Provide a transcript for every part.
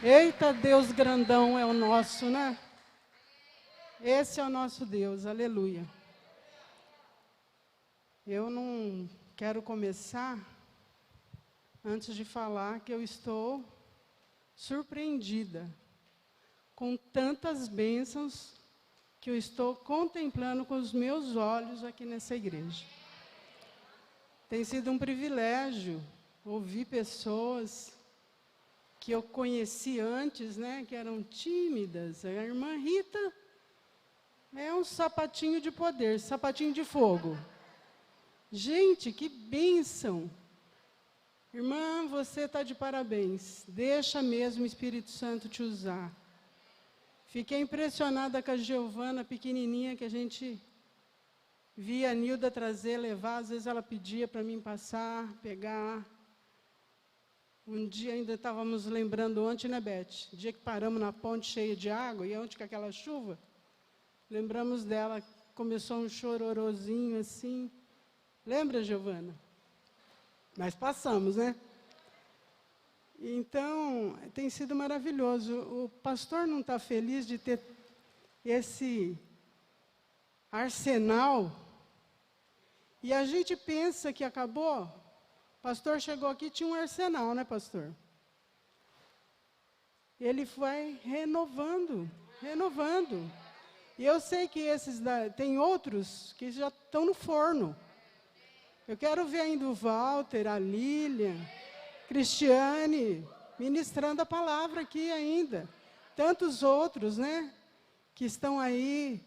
Eita, Deus grandão é o nosso, né? Esse é o nosso Deus, aleluia. Eu não quero começar antes de falar que eu estou surpreendida com tantas bênçãos que eu estou contemplando com os meus olhos aqui nessa igreja. Tem sido um privilégio ouvir pessoas que eu conheci antes, né, que eram tímidas. A irmã Rita é um sapatinho de poder, sapatinho de fogo. Gente, que bênção! Irmã, você está de parabéns. Deixa mesmo o Espírito Santo te usar. Fiquei impressionada com a Giovana, pequenininha, que a gente via a Nilda trazer, levar. Às vezes ela pedia para mim passar, pegar. Um dia ainda estávamos lembrando ontem, né, Beth? O dia que paramos na ponte cheia de água, e ontem com aquela chuva, lembramos dela, começou um chororozinho assim. Lembra, Giovana? Nós passamos, né? Então, tem sido maravilhoso. O pastor não está feliz de ter esse arsenal. E a gente pensa que acabou. O pastor chegou aqui e tinha um arsenal, né, pastor? Ele vai renovando, renovando. E eu sei que tem outros que já estão no forno. Eu quero ver ainda o Walter, a Lilian, Cristiane, ministrando a palavra aqui ainda. Tantos outros, né, que estão aí,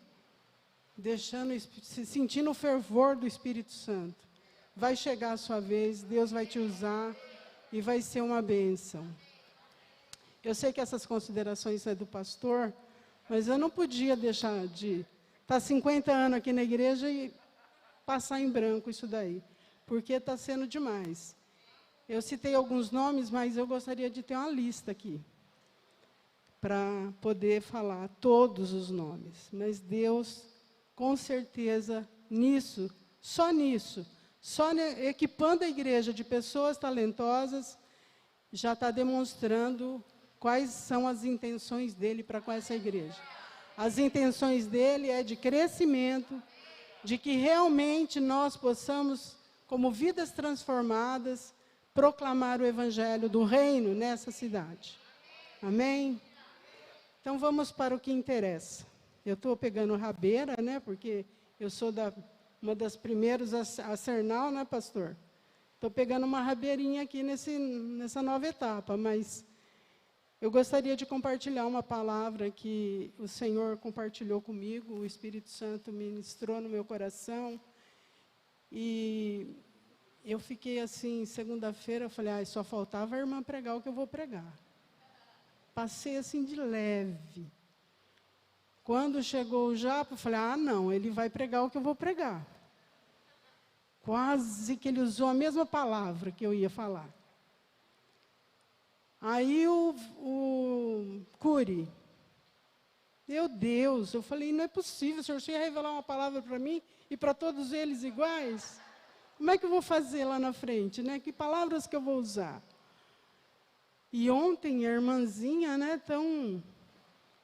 sentindo o fervor do Espírito Santo. Vai chegar a sua vez, Deus vai te usar e vai ser uma bênção. Eu sei que essas considerações são do pastor, mas eu não podia deixar de estar 50 anos aqui na igreja e passar em branco isso daí, porque está sendo demais. Eu citei alguns nomes, mas eu gostaria de ter uma lista aqui, para poder falar todos os nomes. Mas Deus, com certeza, só equipando a igreja de pessoas talentosas, já está demonstrando quais são as intenções dele para com essa igreja. As intenções dele é de crescimento, de que realmente nós possamos, como vidas transformadas, proclamar o evangelho do reino nessa cidade. Amém? Então vamos para o que interessa. Eu estou pegando rabeira, né, porque eu sou uma das primeiras a Cernal, né, pastor? Estou pegando uma rabeirinha aqui nessa nova etapa, mas eu gostaria de compartilhar uma palavra que o Senhor compartilhou comigo, o Espírito Santo ministrou no meu coração, e eu fiquei assim, segunda-feira, eu falei, só faltava a irmã pregar o que eu vou pregar. Passei assim de leve. Quando chegou o Japa, eu falei, não, ele vai pregar o que eu vou pregar. Quase que ele usou a mesma palavra que eu ia falar. Aí o Curi, meu Deus, eu falei, não é possível, o senhor ia revelar uma palavra para mim e para todos eles iguais? Como é que eu vou fazer lá na frente, né? Que palavras que eu vou usar? E ontem a irmãzinha, né, tão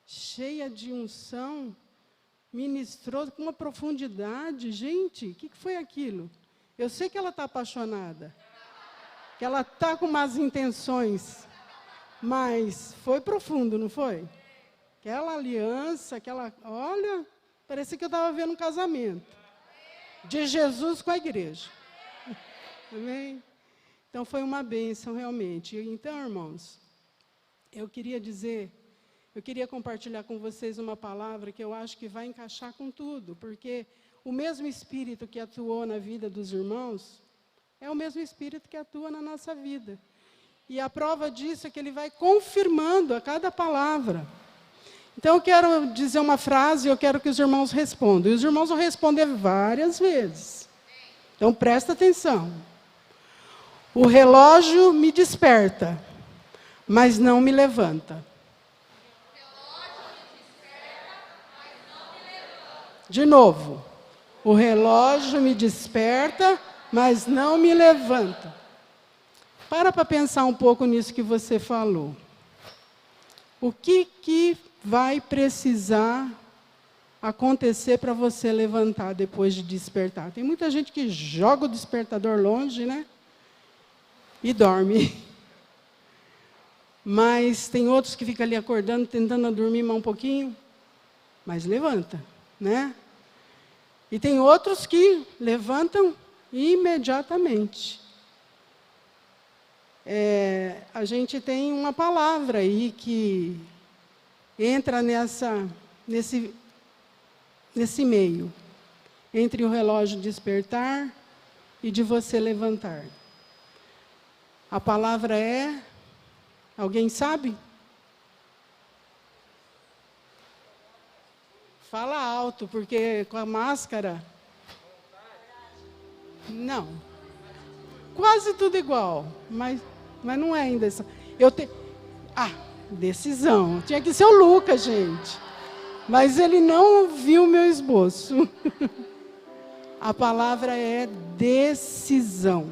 cheia de unção, ministrou com uma profundidade. Gente, o que foi aquilo? Eu sei que ela está apaixonada, que ela está com más intenções, mas foi profundo, não foi? Aquela aliança, olha, parecia que eu estava vendo um casamento de Jesus com a igreja. Amém? Então, foi uma bênção, realmente. Então, irmãos, eu queria compartilhar com vocês uma palavra que eu acho que vai encaixar com tudo, porque o mesmo Espírito que atuou na vida dos irmãos é o mesmo Espírito que atua na nossa vida. E a prova disso é que ele vai confirmando a cada palavra. Então, eu quero dizer uma frase e eu quero que os irmãos respondam. E os irmãos vão responder várias vezes. Então, presta atenção. O relógio me desperta, mas não me levanta. De novo. O relógio me desperta, mas não me levanta. Para pensar um pouco nisso que você falou. O que vai precisar acontecer para você levantar depois de despertar? Tem muita gente que joga o despertador longe, né? E dorme. Mas tem outros que ficam ali acordando, tentando dormir mais um pouquinho, mas levanta, né? E tem outros que levantam imediatamente. A gente tem uma palavra aí que entra nesse meio, entre o relógio despertar e de você levantar. A palavra é, alguém sabe? Fala alto, porque com a máscara... Não. Quase tudo igual, mas não é ainda essa. Decisão. Tinha que ser o Lucas, gente. Mas ele não viu o meu esboço. A palavra é decisão.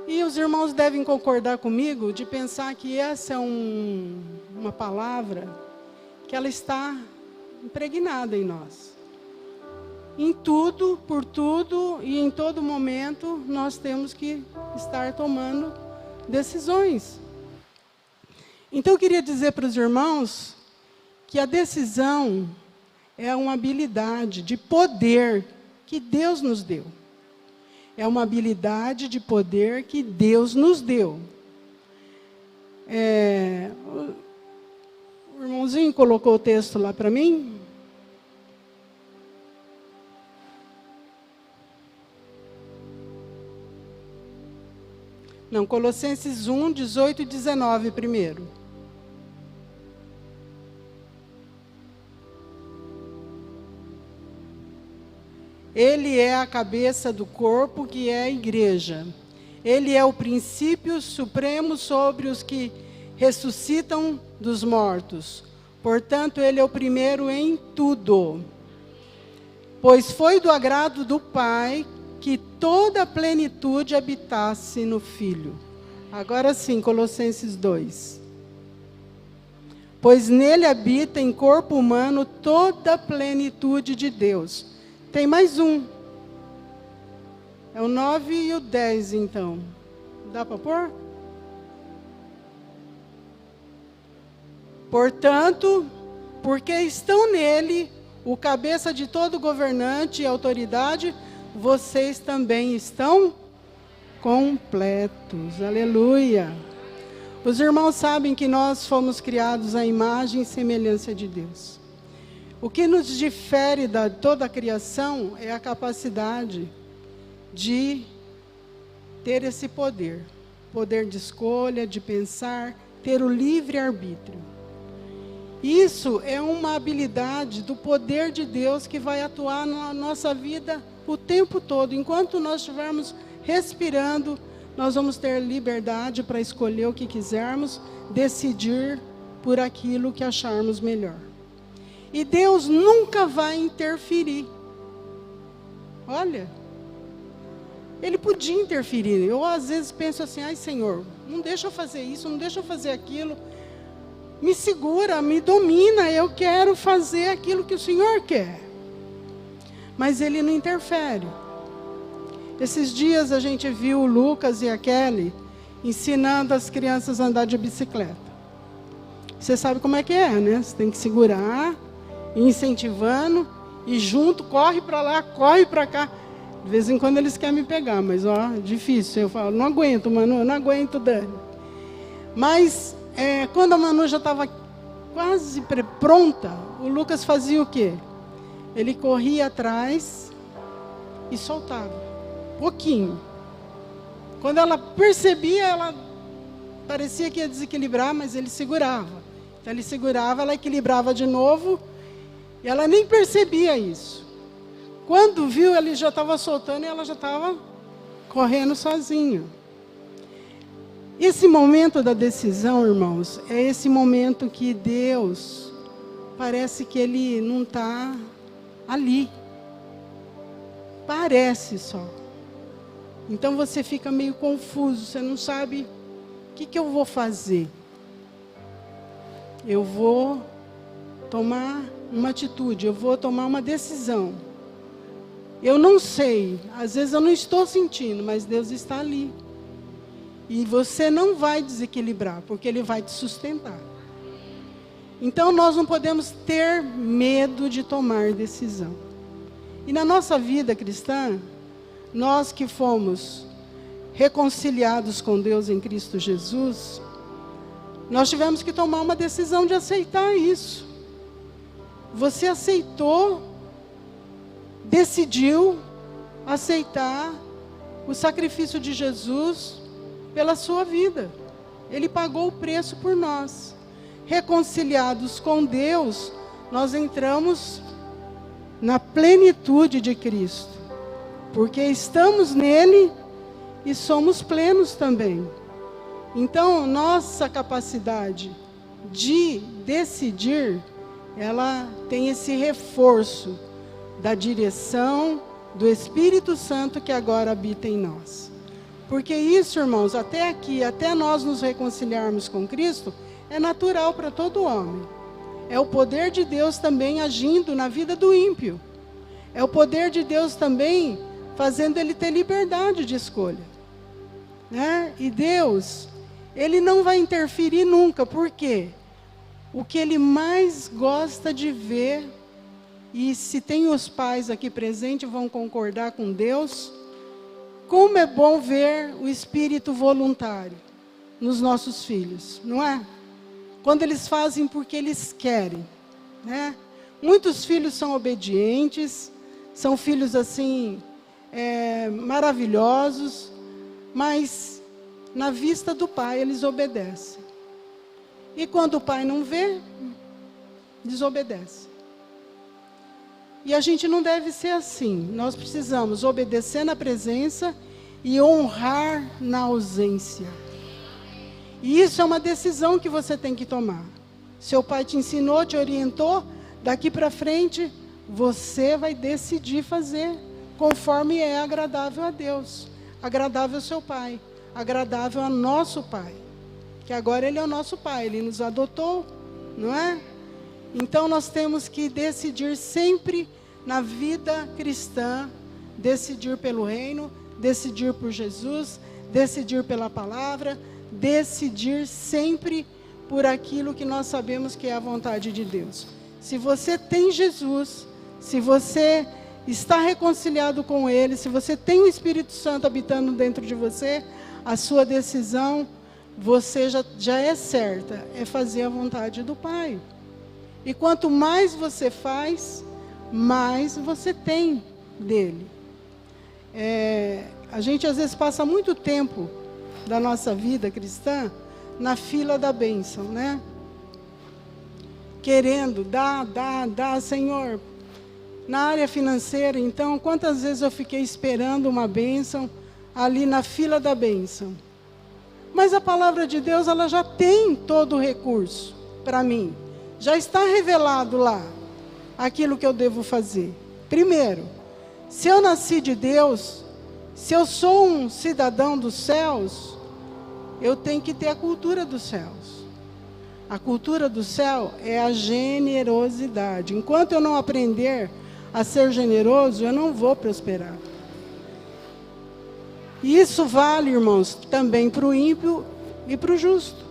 E os irmãos devem concordar comigo de pensar que essa é uma palavra que ela está impregnada em nós. Em tudo, por tudo e em todo momento, nós temos que estar tomando decisões. Então, eu queria dizer para os irmãos que a decisão é uma habilidade de poder que Deus nos deu. É uma habilidade de poder que Deus nos deu. O irmãozinho colocou o texto lá para mim. Não, Colossenses 1, 18 e 19 primeiro. Ele é a cabeça do corpo, que é a igreja. Ele é o princípio supremo sobre os que ressuscitam dos mortos. Portanto, ele é o primeiro em tudo. Pois foi do agrado do Pai que toda a plenitude habitasse no Filho. Agora sim, Colossenses 2. Pois nele habita em corpo humano toda a plenitude de Deus. Tem mais um. É o 9 e o 10, então. Dá para pôr? Portanto, porque estão nele, o cabeça de todo governante e autoridade, vocês também estão completos. Aleluia. Os irmãos sabem que nós fomos criados à imagem e semelhança de Deus. O que nos difere de toda a criação é a capacidade de ter esse poder. Poder de escolha, de pensar, ter o livre-arbítrio. Isso é uma habilidade do poder de Deus que vai atuar na nossa vida o tempo todo. Enquanto nós estivermos respirando, nós vamos ter liberdade para escolher o que quisermos, decidir por aquilo que acharmos melhor. E Deus nunca vai interferir. Olha, Ele podia interferir. Eu às vezes penso assim, ai Senhor, não deixa eu fazer isso, não deixa eu fazer aquilo. Me segura, me domina, eu quero fazer aquilo que o Senhor quer. Mas Ele não interfere. Esses dias a gente viu o Lucas e a Kelly ensinando as crianças a andar de bicicleta. Você sabe como é que é, né? Você tem que segurar, incentivando, e junto, corre para lá, corre para cá. De vez em quando eles querem me pegar, mas ó, difícil. Eu falo, não aguento, Manu, não aguento, Dani. Mas quando a Manu já estava quase pronta, o Lucas fazia o quê? Ele corria atrás e soltava, pouquinho. Quando ela percebia, ela parecia que ia desequilibrar, mas ele segurava. Então ele segurava, ela equilibrava de novo, e ela nem percebia isso. Quando viu, ele já estava soltando e ela já estava correndo sozinha. Esse momento da decisão, irmãos, é esse momento que Deus, parece que Ele não está ali. Parece só. Então você fica meio confuso, você não sabe o que eu vou fazer. eu vou tomar uma atitude, eu vou tomar uma decisão. Eu não sei, às vezes eu não estou sentindo, mas Deus está ali. E você não vai desequilibrar, porque Ele vai te sustentar. Então nós não podemos ter medo de tomar decisão. E na nossa vida cristã, nós que fomos reconciliados com Deus em Cristo Jesus, nós tivemos que tomar uma decisão de aceitar isso. Você aceitou, decidiu aceitar o sacrifício de Jesus pela sua vida. Ele pagou o preço por nós. Reconciliados com Deus, nós entramos na plenitude de Cristo, porque estamos nele e somos plenos também. Então, nossa capacidade de decidir, ela tem esse reforço da direção do Espírito Santo que agora habita em nós. Porque isso, irmãos, até aqui, até nós nos reconciliarmos com Cristo, é natural para todo homem. É o poder de Deus também agindo na vida do ímpio. É o poder de Deus também fazendo ele ter liberdade de escolha. Né? E Deus, Ele não vai interferir nunca. Por quê? O que Ele mais gosta de ver, e se tem os pais aqui presentes vão concordar com Deus, como é bom ver o espírito voluntário nos nossos filhos, não é? Quando eles fazem porque eles querem, né? Muitos filhos são obedientes, são filhos assim, maravilhosos, mas na vista do pai eles obedecem. E quando o pai não vê, desobedece. E a gente não deve ser assim. Nós precisamos obedecer na presença e honrar na ausência. E isso é uma decisão que você tem que tomar. Seu pai te ensinou, te orientou, daqui para frente, você vai decidir fazer conforme é agradável a Deus, agradável ao seu pai, agradável ao nosso pai. Que agora Ele é o nosso pai, Ele nos adotou, não é? Então nós temos que decidir sempre na vida cristã, decidir pelo reino, decidir por Jesus, decidir pela palavra, decidir sempre por aquilo que nós sabemos que é a vontade de Deus. Se você tem Jesus, se você está reconciliado com Ele, se você tem o Espírito Santo habitando dentro de você, a sua decisão, você já é certa, é fazer a vontade do Pai. E quanto mais você faz, mais você tem dele. A gente às vezes passa muito tempo da nossa vida cristã na fila da bênção, né? Querendo, dá, Senhor. Na área financeira, então, quantas vezes eu fiquei esperando uma bênção ali na fila da bênção? Mas a palavra de Deus, ela já tem todo o recurso para mim. Já está revelado lá aquilo que eu devo fazer. Primeiro, se eu nasci de Deus, se eu sou um cidadão dos céus, eu tenho que ter a cultura dos céus. A cultura do céu é a generosidade. Enquanto eu não aprender a ser generoso, eu não vou prosperar. E isso vale, irmãos, também para o ímpio e para o justo.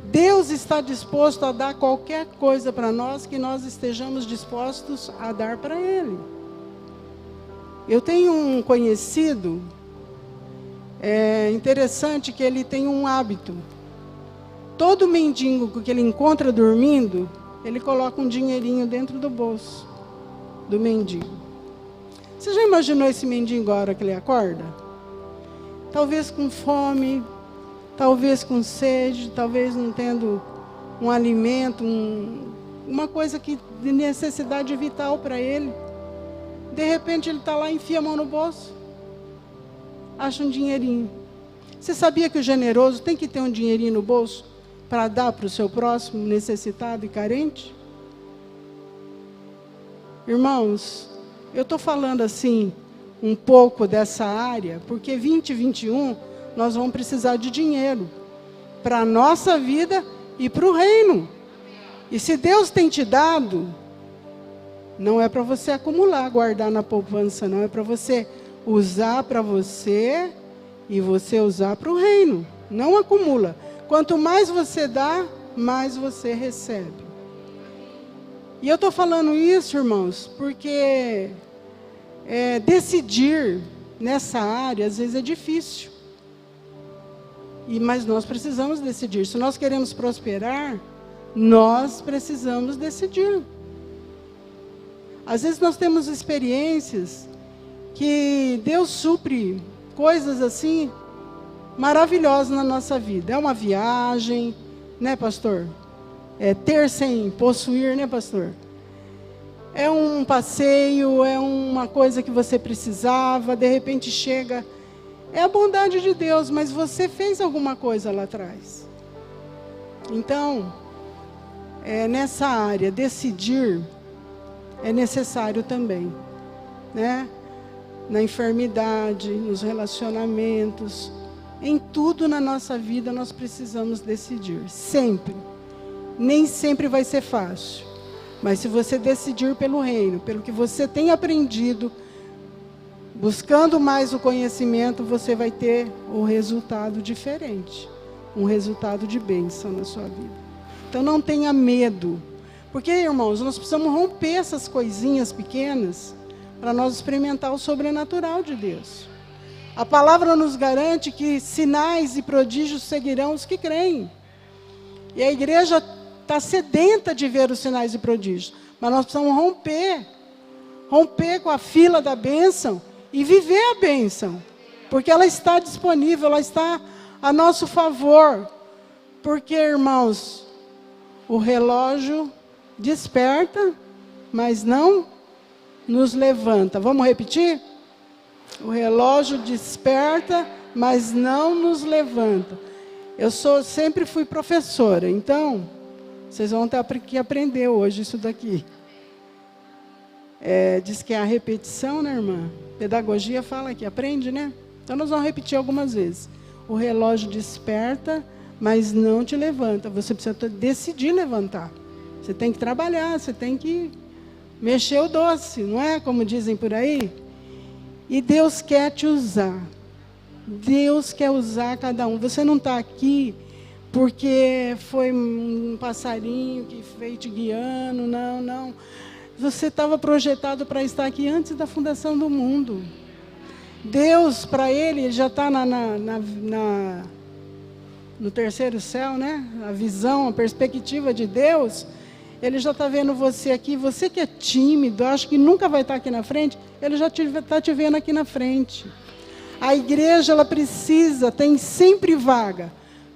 Deus está disposto a dar qualquer coisa para nós que nós estejamos dispostos a dar para Ele. Eu tenho um conhecido, interessante que ele tem um hábito. Todo mendigo que ele encontra dormindo, ele coloca um dinheirinho dentro do bolso do mendigo. Você já imaginou esse mendigo a hora que ele acorda? Talvez com fome, talvez com sede, talvez não tendo um alimento, uma coisa de necessidade vital para ele. De repente ele está lá, enfia a mão no bolso, acha um dinheirinho. Você sabia que o generoso tem que ter um dinheirinho no bolso para dar para o seu próximo necessitado e carente? Irmãos, eu estou falando assim um pouco dessa área, porque 2021 nós vamos precisar de dinheiro para a nossa vida e para o reino. E se Deus tem te dado, não é para você acumular, guardar na poupança, não. É para você usar para você e você usar para o reino. Não acumula. Quanto mais você dá, mais você recebe. E eu estou falando isso, irmãos, porque decidir nessa área, às vezes é difícil. Mas nós precisamos decidir. Se nós queremos prosperar, nós precisamos decidir. Às vezes nós temos experiências que Deus supre coisas assim maravilhosas na nossa vida. É uma viagem, né, pastor? É ter sem possuir, né, pastor? É um passeio, é uma coisa que você precisava, de repente chega. É a bondade de Deus, mas você fez alguma coisa lá atrás. Então, nessa área, decidir é necessário também, né? Na enfermidade, nos relacionamentos, em tudo na nossa vida nós precisamos decidir, sempre. Nem sempre vai ser fácil, mas se você decidir pelo reino, pelo que você tem aprendido, buscando mais o conhecimento, você vai ter um resultado diferente, um resultado de bênção na sua vida. Então não tenha medo, porque, irmãos, nós precisamos romper essas coisinhas pequenas para nós experimentar o sobrenatural de Deus. A palavra nos garante que sinais e prodígios seguirão os que creem. E a igreja está sedenta de ver os sinais e prodígios. Mas nós precisamos romper com a fila da bênção e viver a bênção. Porque ela está disponível, ela está a nosso favor. Porque, irmãos, o relógio desperta, mas não nos levanta. Vamos repetir? O relógio desperta, mas não nos levanta. Sempre fui professora, então vocês vão ter que aprender hoje isso daqui. Diz que é a repetição, né, irmã? Pedagogia fala que aprende, né? Então nós vamos repetir algumas vezes. O relógio desperta, mas não te levanta. Você precisa decidir levantar. Você tem que trabalhar, você tem que mexer o doce, não é? Como dizem por aí. E Deus quer te usar. Deus quer usar cada um. Você não está aqui porque foi um passarinho que veio te guiando. Não, não. Você estava projetado para estar aqui antes da fundação do mundo. Deus, para Ele, já está no terceiro céu, né? A visão, a perspectiva de Deus. Ele já está vendo você aqui. Você que é tímido, acho que nunca vai estar aqui na frente, Ele já está te vendo aqui na frente. A igreja, ela tem sempre vaga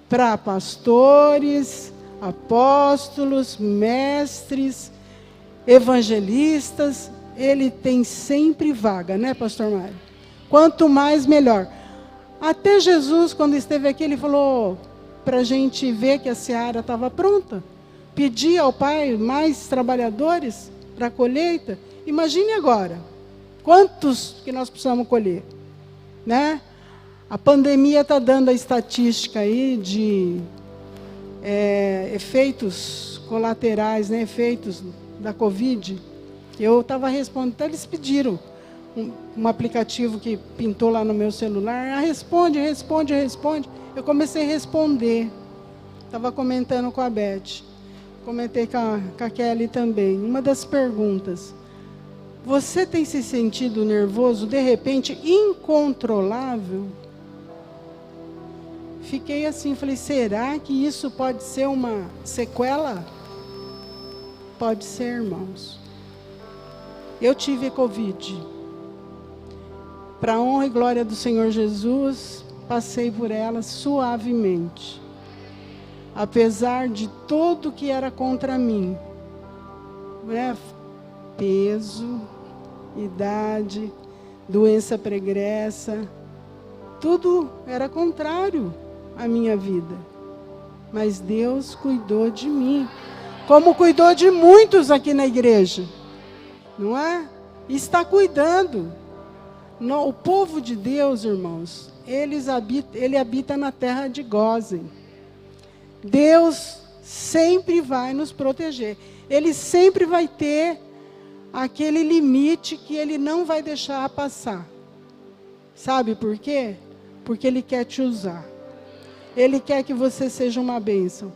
para pastores, apóstolos, mestres, evangelistas. Ele tem sempre vaga, né, pastor Mário? Quanto mais, melhor. Até Jesus, quando esteve aqui, Ele falou para a gente ver que a seara estava pronta. Pedir ao Pai mais trabalhadores para a colheita. Imagine agora, quantos que nós precisamos colher, né? A pandemia está dando a estatística aí de efeitos colaterais, né? Efeitos da Covid. Eu estava respondendo, até eles pediram um aplicativo que pintou lá no meu celular. Responde. Eu comecei a responder. Estava comentando com a Beth. Comentei com a Kelly também. Uma das perguntas. Você tem se sentido nervoso, de repente, incontrolável? Fiquei assim, falei, será que isso pode ser uma sequela? Pode ser, irmãos. Eu tive Covid. Para a honra e glória do Senhor Jesus, passei por ela suavemente. Apesar de tudo que era contra mim, né? Peso, idade, doença pregressa, tudo era contrário à minha vida. Mas Deus cuidou de mim, como cuidou de muitos aqui na igreja, não é? E está cuidando. O povo de Deus, irmãos, ele habita na terra de Gósen. Deus sempre vai nos proteger. Ele sempre vai ter aquele limite que Ele não vai deixar passar. Sabe por quê? Porque Ele quer te usar. Ele quer que você seja uma bênção.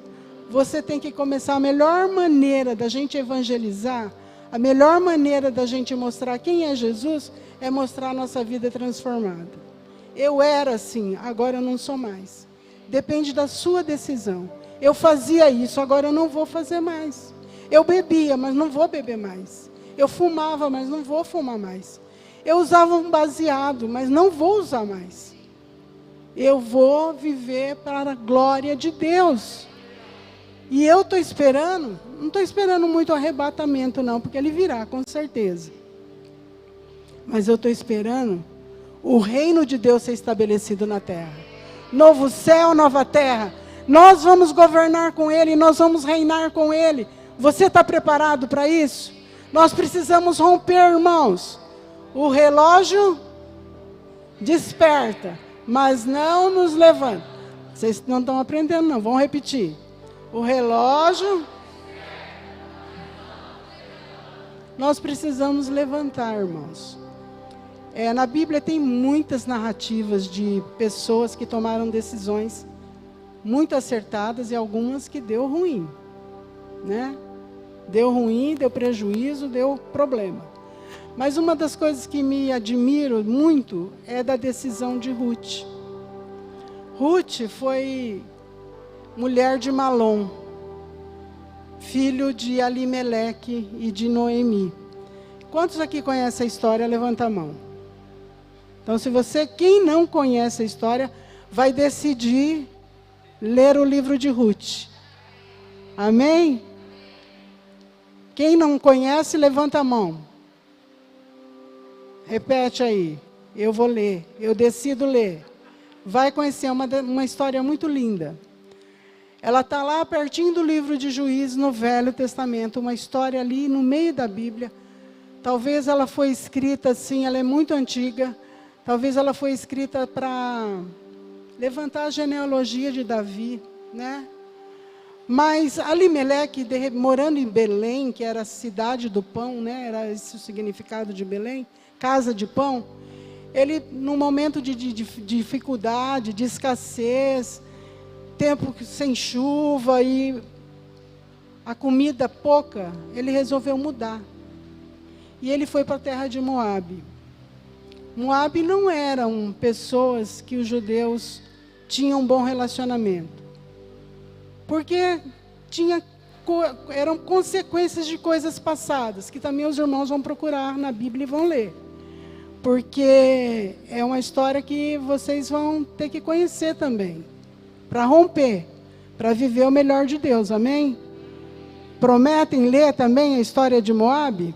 Você tem que começar. A melhor maneira da gente evangelizar, a melhor maneira da gente mostrar quem é Jesus, é mostrar a nossa vida transformada. Eu era assim, agora eu não sou mais. Depende da sua decisão. Eu fazia isso, agora eu não vou fazer mais. Eu bebia, mas não vou beber mais. Eu fumava, mas não vou fumar mais. Eu usava um baseado, mas não vou usar mais. Eu vou viver para a glória de Deus. E eu estou esperando, não estou esperando muito arrebatamento não, porque Ele virá, com certeza. Mas eu estou esperando o reino de Deus ser estabelecido na terra. Novo céu, nova terra. Nós vamos governar com Ele, nós vamos reinar com Ele. Você está preparado para isso? Nós precisamos romper, irmãos. O relógio desperta, mas não nos levanta. Vocês não estão aprendendo não, vamos repetir. O relógio... Nós precisamos levantar, irmãos. Na Bíblia tem muitas narrativas de pessoas que tomaram decisões muito acertadas e algumas que deu ruim, né? Deu ruim, deu prejuízo, deu problema. Mas uma das coisas que me admiro muito é da decisão de Ruth. Ruth foi mulher de Malom, filho de Alimeleque e de Noemi. Quantos aqui conhecem a história? Levanta a mão. Então, quem não conhece a história, vai decidir ler o livro de Ruth. Amém? Quem não conhece, levanta a mão. Repete aí. Eu vou ler. Eu decido ler. Vai conhecer uma história muito linda. Ela está lá pertinho do livro de Juízes, no Velho Testamento. Uma história ali no meio da Bíblia. Talvez ela foi escrita assim, ela é muito antiga. Talvez ela foi escrita para levantar a genealogia de Davi, né? Mas Alimeleque, morando em Belém, que era a cidade do pão, né? Era esse o significado de Belém, casa de pão. Ele, num momento de dificuldade, de escassez, tempo sem chuva e a comida pouca, ele resolveu mudar. E ele foi para a terra de Moabe. Moabe não eram pessoas que os judeus tinham um bom relacionamento. Porque eram consequências de coisas passadas, que também os irmãos vão procurar na Bíblia e vão ler. Porque é uma história que vocês vão ter que conhecer também. Para romper, para viver o melhor de Deus, amém? Prometem ler também a história de Moabe?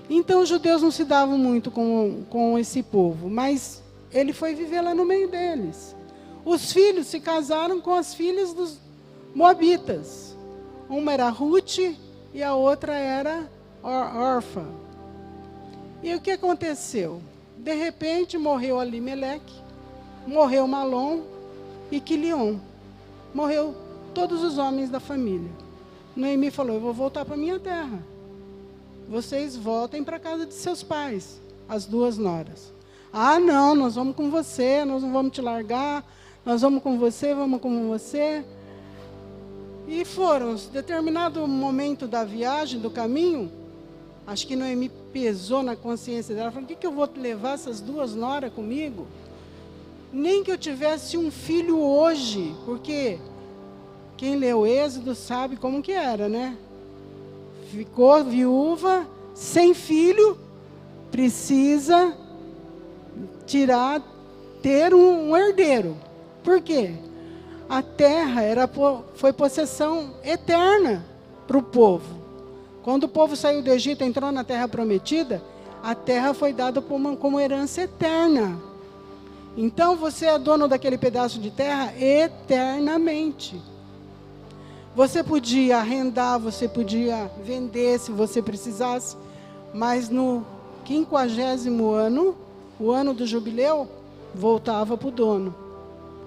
Então os judeus não se davam muito com esse povo, mas ele foi viver lá no meio deles. Os filhos se casaram com as filhas dos moabitas. Uma era Ruth e a outra era Orfa. E o que aconteceu? De repente morreu Alimeleque, morreu Malom e Quilion. Morreu todos os homens da família. Noemi falou, eu vou voltar para minha terra. Vocês voltem para a casa de seus pais, as duas noras. Ah, não, nós vamos com você, nós não vamos te largar, nós vamos com você, vamos com você. E foram, determinado momento da viagem, do caminho, acho que Noemi pesou na consciência dela, falou, o que eu vou levar essas duas noras comigo? Nem que eu tivesse um filho hoje, porque quem leu Êxodo sabe como que era, né? Ficou viúva, sem filho, precisa ter um herdeiro. Por quê? A terra foi possessão eterna para o povo. Quando o povo saiu do Egito, entrou na terra prometida, a terra foi dada como herança eterna. Então você é dono daquele pedaço de terra eternamente. Você podia arrendar, você podia vender se você precisasse, mas no 50º ano, o ano do jubileu, voltava para o dono.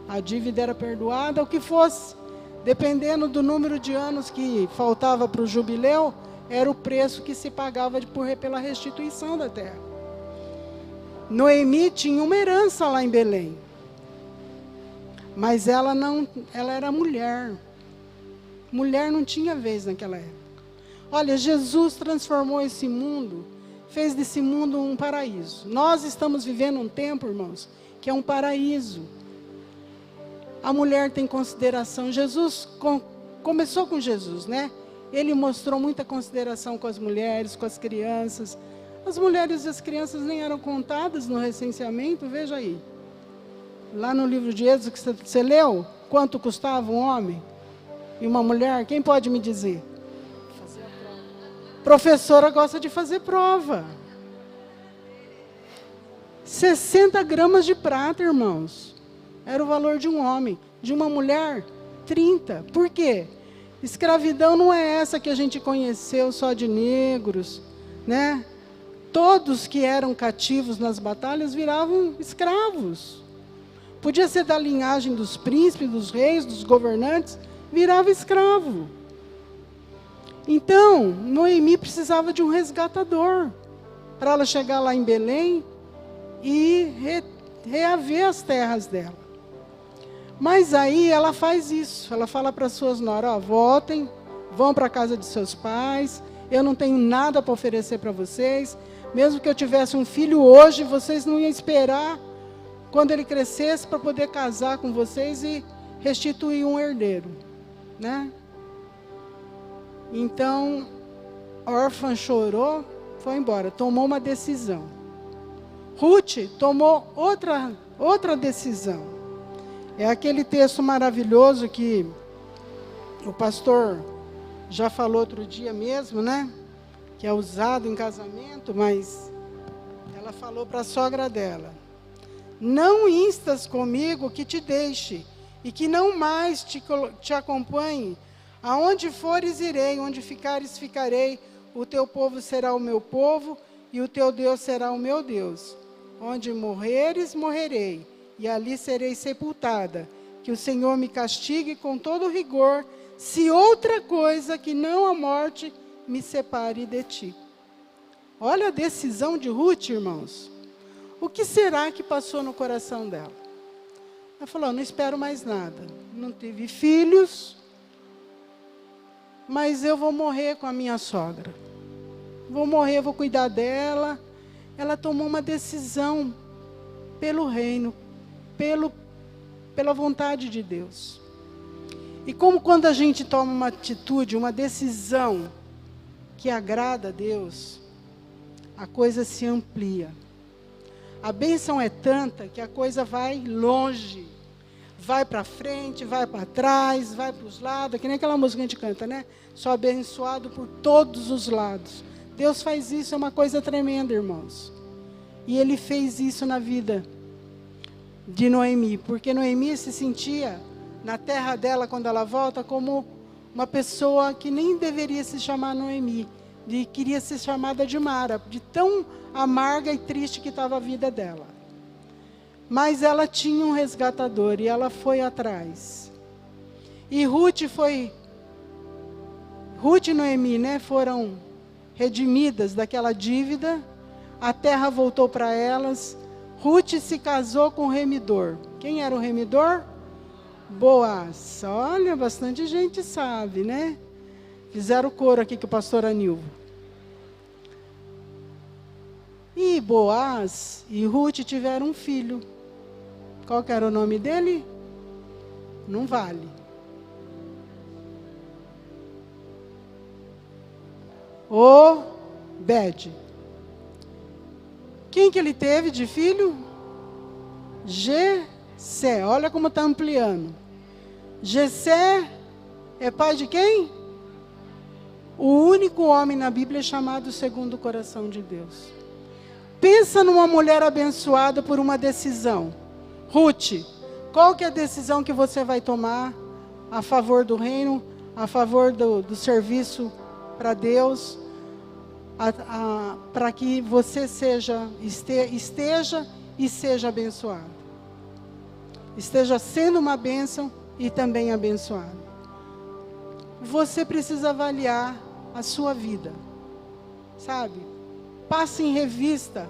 A dívida era perdoada, o que fosse, Dependendo do número de anos que faltava para o jubileu, era o preço que se pagava pela restituição da terra. Noemi tinha uma herança lá em Belém. Mas ela era mulher. Mulher não tinha vez naquela época. Olha, Jesus transformou esse mundo, fez desse mundo um paraíso. Nós estamos vivendo um tempo, irmãos, que é um paraíso. A mulher tem consideração. Jesus, começou com Jesus, né? Ele mostrou muita consideração com as mulheres, com as crianças. As mulheres e as crianças nem eram contadas no recenseamento, veja aí. Lá no livro de Êxodo que você leu, quanto custava um homem e uma mulher? Quem pode me dizer? Fazer a prova. Professora gosta de fazer prova. 60 gramas de prata, irmãos. Era o valor de um homem. De uma mulher, 30. Por quê? Escravidão não é essa que a gente conheceu só de negros, né? Todos que eram cativos nas batalhas viravam escravos. Podia ser da linhagem dos príncipes, dos reis, dos governantes, virava escravo. Então, Noemi precisava de um resgatador, para ela chegar lá em Belém e reaver as terras dela. Mas aí ela faz isso, ela fala para as suas noras, voltem, vão para a casa de seus pais, eu não tenho nada para oferecer para vocês, mesmo que eu tivesse um filho hoje, vocês não iam esperar quando ele crescesse para poder casar com vocês e restituir um herdeiro, né? Então, a órfã chorou, foi embora, tomou uma decisão. Ruth tomou outra decisão. É aquele texto maravilhoso que o pastor já falou outro dia mesmo, né? Que é usado em casamento, mas ela falou para a sogra dela: não instas comigo que te deixe, e que não mais te acompanhe. Aonde fores, irei, onde ficares, ficarei. O teu povo será o meu povo, e o teu Deus será o meu Deus. Onde morreres, morrerei, e ali serei sepultada. Que o Senhor me castigue com todo rigor, se outra coisa que não a morte me separe de ti. Olha a decisão de Ruth, irmãos. O que será que passou no coração dela? Ela falou: não espero mais nada. Não tive filhos, mas eu vou morrer com a minha sogra. Vou morrer, vou cuidar dela. Ela tomou uma decisão pelo reino, pela vontade de Deus. E como quando a gente toma uma atitude, uma decisão que agrada a Deus, a coisa se amplia. A bênção é tanta que a coisa vai longe. Vai para frente, vai para trás, vai para os lados. Que nem aquela música que a gente canta, né? Sou abençoado por todos os lados. Deus faz isso, é uma coisa tremenda, irmãos. E Ele fez isso na vida de Noemi. Porque Noemi se sentia, na terra dela, quando ela volta, como uma pessoa que nem deveria se chamar Noemi. Queria ser chamada de Mara, de tão amarga e triste que estava a vida dela. Mas ela tinha um resgatador e ela foi atrás. E Ruth e Noemi, né, foram redimidas daquela dívida. A terra voltou para elas. Ruth se casou com o remidor. Quem era o remidor? Boaz. Olha, bastante gente sabe, né? Fizeram o coro aqui com o pastor Anilvo. E Boaz e Ruth tiveram um filho. Qual que era o nome dele? Não vale. Obed. Quem que ele teve de filho? Jessé. Olha como está ampliando. Jessé é pai de quem? O único homem na Bíblia chamado segundo o coração de Deus. Pensa numa mulher abençoada por uma decisão. Ruth, qual que é a decisão que você vai tomar a favor do reino, a favor do serviço para Deus, para que você esteja e seja abençoado? Esteja sendo uma bênção e também abençoado. você precisa avaliar a sua vida, sabe? Passe em revista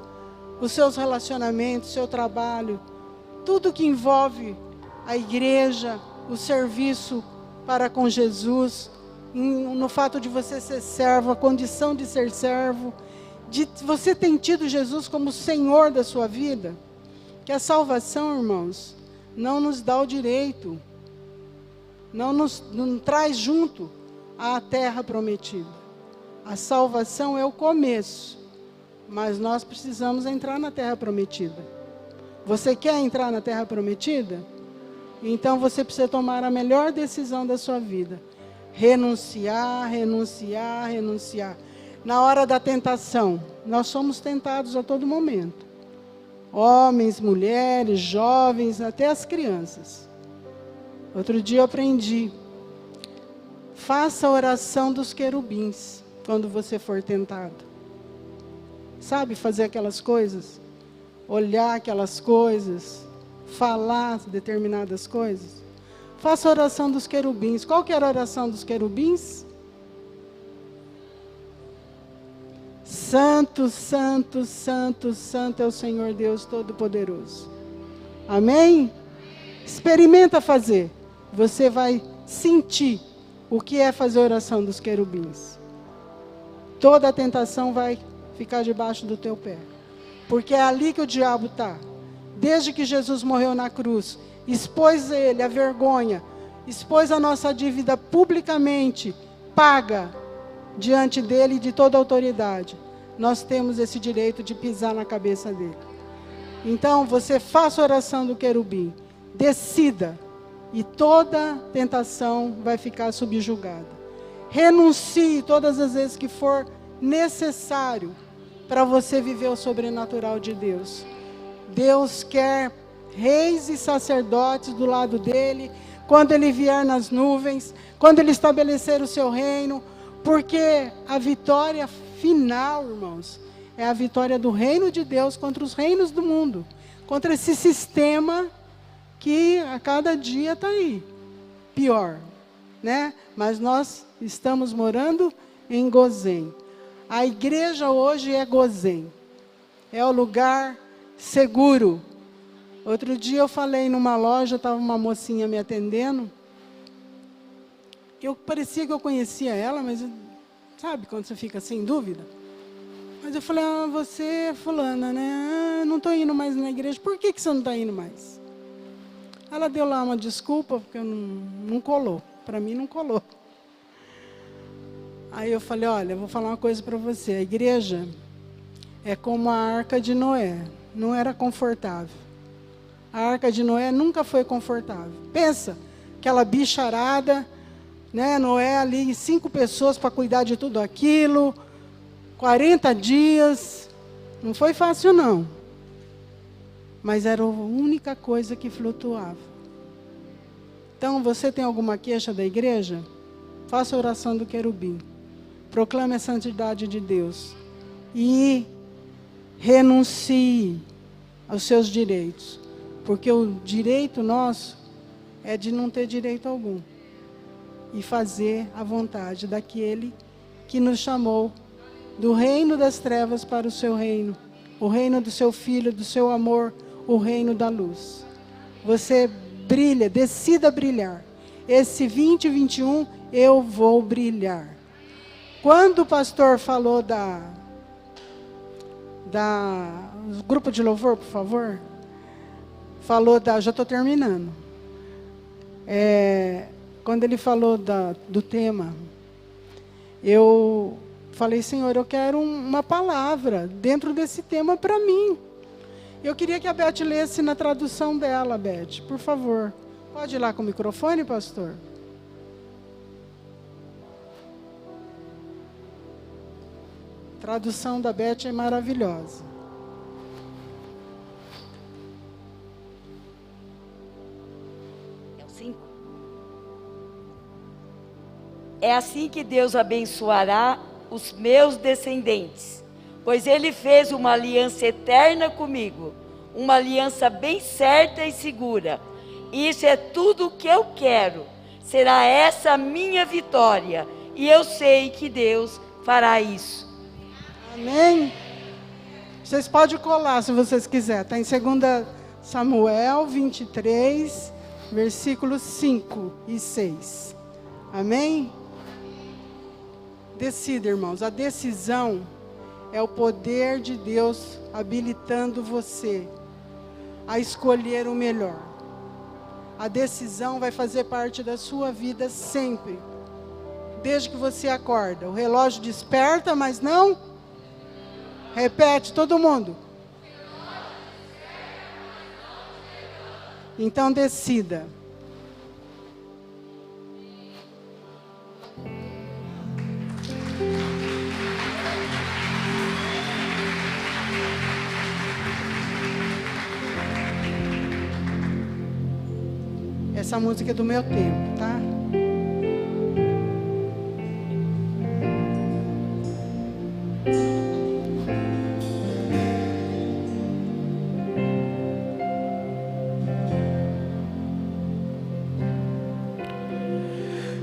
os seus relacionamentos, seu trabalho, tudo que envolve a igreja, o serviço para com Jesus, no fato de você ser servo, a condição de ser servo, de você ter tido Jesus como Senhor da sua vida. Que a salvação, irmãos, não nos dá o direito, não traz junto à terra prometida. A salvação é o começo, mas nós precisamos entrar na terra prometida. Você quer entrar na terra prometida? Então você precisa tomar a melhor decisão da sua vida. Renunciar, renunciar, renunciar. Na hora da tentação, nós somos tentados a todo momento. Homens, mulheres, jovens, até as crianças. Outro dia eu aprendi. Faça a oração dos querubins quando você for tentado. Sabe fazer aquelas coisas? Olhar aquelas coisas, falar determinadas coisas. Faça a oração dos querubins. Qual que era a oração dos querubins? Santo, santo, santo, santo é o Senhor Deus Todo-Poderoso. Amém? Experimenta fazer. Você vai sentir o que é fazer a oração dos querubins. Toda a tentação vai ficar debaixo do teu pé. Porque é ali que o diabo está. Desde que Jesus morreu na cruz, expôs ele, a vergonha, expôs a nossa dívida publicamente, paga diante dele e de toda a autoridade. Nós temos esse direito de pisar na cabeça dele. Então, você faça a oração do querubim, decida, e toda tentação vai ficar subjugada. Renuncie todas as vezes que for necessário para você viver o sobrenatural de Deus. Deus quer reis e sacerdotes do lado dele, quando ele vier nas nuvens, quando ele estabelecer o seu reino, porque a vitória final, irmãos, é a vitória do reino de Deus contra os reinos do mundo, contra esse sistema que a cada dia está aí, pior, né? Mas nós estamos morando em Gozém. A igreja hoje é Gozém, é o lugar seguro. Outro dia eu falei numa loja, estava uma mocinha me atendendo, parecia que eu conhecia ela, mas sabe quando você fica sem dúvida? Mas eu falei, você é fulana, né? Não estou indo mais na igreja. Por que você não está indo mais? Ela deu lá uma desculpa, porque não colou. Para mim não colou. Aí eu falei, olha, eu vou falar uma coisa para você. A igreja é como a arca de Noé. Não era confortável. A arca de Noé nunca foi confortável. Pensa, aquela bicharada, né? Noé ali, 5 pessoas para cuidar de tudo aquilo, 40 dias, não foi fácil não, mas era a única coisa que flutuava. Então, você tem alguma queixa da igreja? Faça a oração do querubim, proclame a santidade de Deus, e renuncie aos seus direitos, porque o direito nosso é de não ter direito algum, e fazer a vontade daquele que nos chamou do reino das trevas para o seu reino, o reino do seu Filho, do seu amor, o reino da luz. Você brilha, decida brilhar. Esse 2021, eu vou brilhar. Quando o pastor falou grupo de louvor, por favor, falou já estou terminando. Quando ele falou do tema, eu falei, Senhor, eu quero uma palavra dentro desse tema para mim. Eu queria que a Beth lesse na tradução dela, Beth, por favor. Pode ir lá com o microfone, pastor? A tradução da Beth é maravilhosa. É o 5. É assim que Deus abençoará os meus descendentes, pois Ele fez uma aliança eterna comigo, uma aliança bem certa e segura. Isso é tudo o que eu quero. será essa a minha vitória. E eu sei que Deus fará isso. Amém? Vocês podem colar se vocês quiserem. Está em 2 Samuel 23, versículos 5 e 6. Amém? Decida, irmãos. A decisão é o poder de Deus habilitando você a escolher o melhor. A decisão vai fazer parte da sua vida sempre. Desde que você acorda. O relógio desperta, mas não... Repete, todo mundo. Então decida. Essa música é do meu tempo, tá?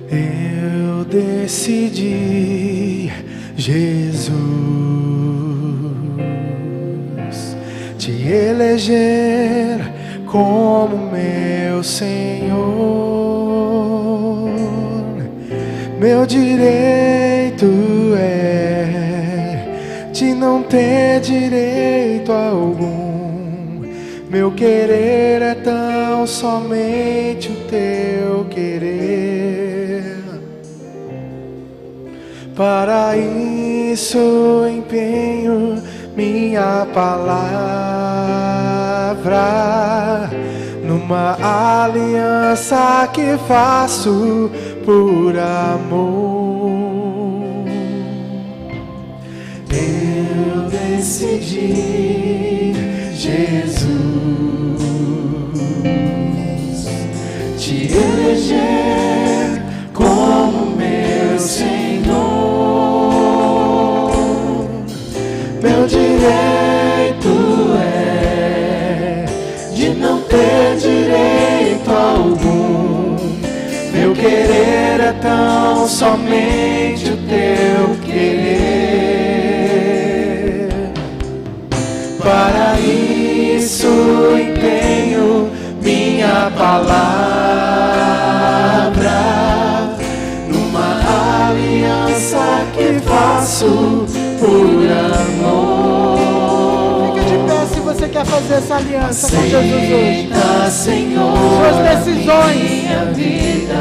Eu decidi, Jesus, te eleger como meu Senhor. Meu direito é de não ter direito algum. Meu querer é tão somente o teu querer. Para isso empenho minha palavra numa aliança que faço por amor. Eu decidi, Jesus, te eleger como meu Senhor. Meu direito é de não ter direito algum. Meu querer é tão somente o teu querer. Para isso empenho minha palavra numa aliança que faço por amor. Fica de pé se você quer fazer essa aliança com Jesus hoje. Aceita, Senhor, Suas decisões, minha vida.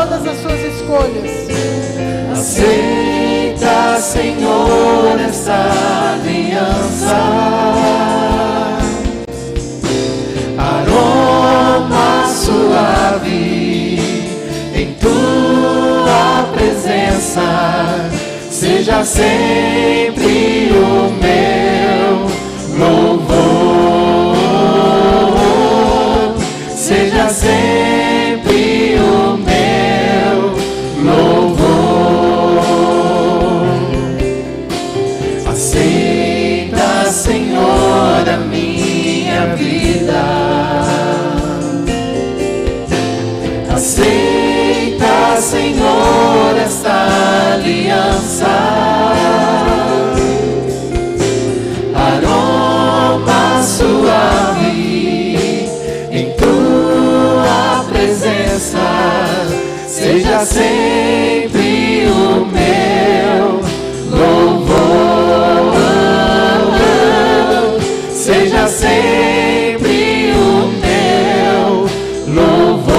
todas as suas escolhas. Aceita, Senhor, essa aliança. Aroma suave em tua presença. Seja sempre o meu louvor. Seja sempre o meu louvor. Aceita, Senhor, a minha vida. Aceita, Senhor, esta aliança. Aroma suave em tua presença. Seja sempre o meu louvor. Seja sempre o meu louvor.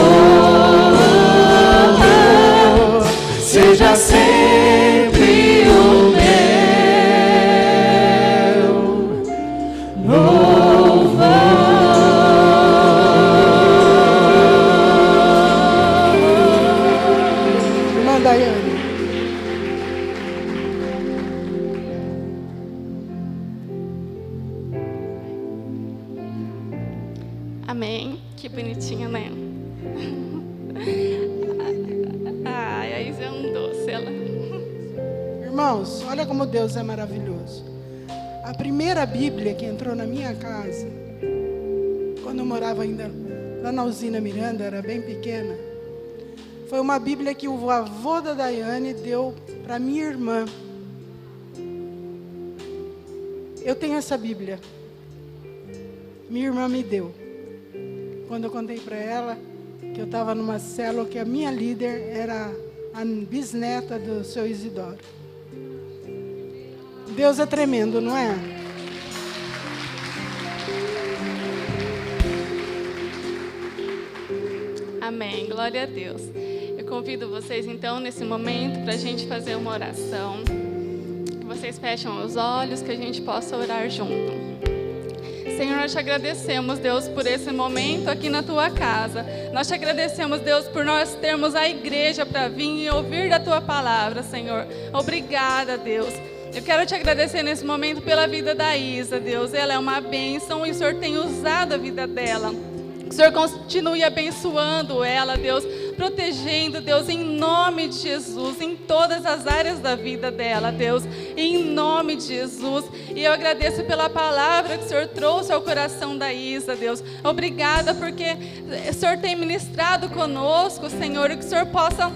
Seja sempre o meu louvor. Irmã Daiane. Amém. Que bonitinha, né? Ai, a Isa é um doce, ela. Irmãos, olha como Deus é maravilhoso. A primeira Bíblia que entrou na minha casa, quando eu morava ainda lá na usina Miranda, era bem pequena. Foi uma Bíblia que o avô da Daiane deu para minha irmã. Eu tenho essa Bíblia. Minha irmã me deu. Quando eu contei para ela que eu estava numa célula, que a minha líder era a bisneta do seu Isidoro. Deus é tremendo, não é? Amém. Glória a Deus. Eu convido vocês, então, nesse momento, para a gente fazer uma oração. Vocês fecham os olhos, que a gente possa orar junto. Senhor, nós te agradecemos, Deus, por esse momento aqui na tua casa. Nós te agradecemos, Deus, por nós termos a igreja para vir e ouvir da tua palavra, Senhor. Obrigada, Deus. Eu quero te agradecer nesse momento pela vida da Isa, Deus. Ela é uma bênção e o Senhor tem usado a vida dela. Que o Senhor continue abençoando ela, Deus, protegendo, Deus, em nome de Jesus, em todas as áreas da vida dela, Deus, em nome de Jesus. E eu agradeço pela palavra que o Senhor trouxe ao coração da Isa, Deus. Obrigada porque o Senhor tem ministrado conosco, Senhor, e que o Senhor possa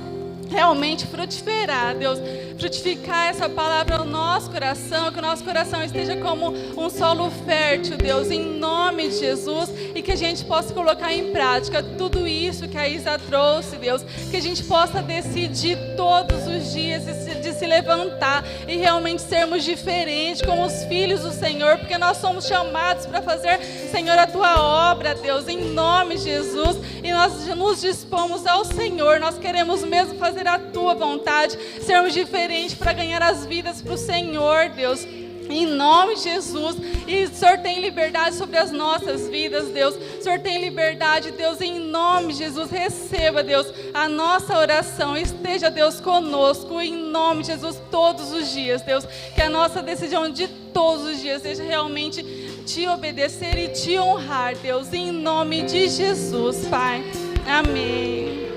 realmente frutificar, Deus, frutificar essa palavra no nosso coração, que o nosso coração esteja como um solo fértil, Deus, em nome de Jesus, e que a gente possa colocar em prática tudo isso que a Isa trouxe, Deus, que a gente possa decidir todos os dias de se levantar e realmente sermos diferentes como os filhos do Senhor, porque nós somos chamados para fazer, Senhor, a tua obra, Deus, em nome de Jesus, e nós nos dispomos ao Senhor, nós queremos mesmo fazer a tua vontade, sermos diferentes para ganhar as vidas para o Senhor, Deus, em nome de Jesus. E o Senhor tem liberdade sobre as nossas vidas, Deus. O Senhor tem liberdade, Deus, em nome de Jesus. Receba, Deus, a nossa oração. Esteja, Deus, conosco, em nome de Jesus, todos os dias, Deus. Que a nossa decisão de todos os dias seja realmente te obedecer e te honrar, Deus, em nome de Jesus, Pai. Amém.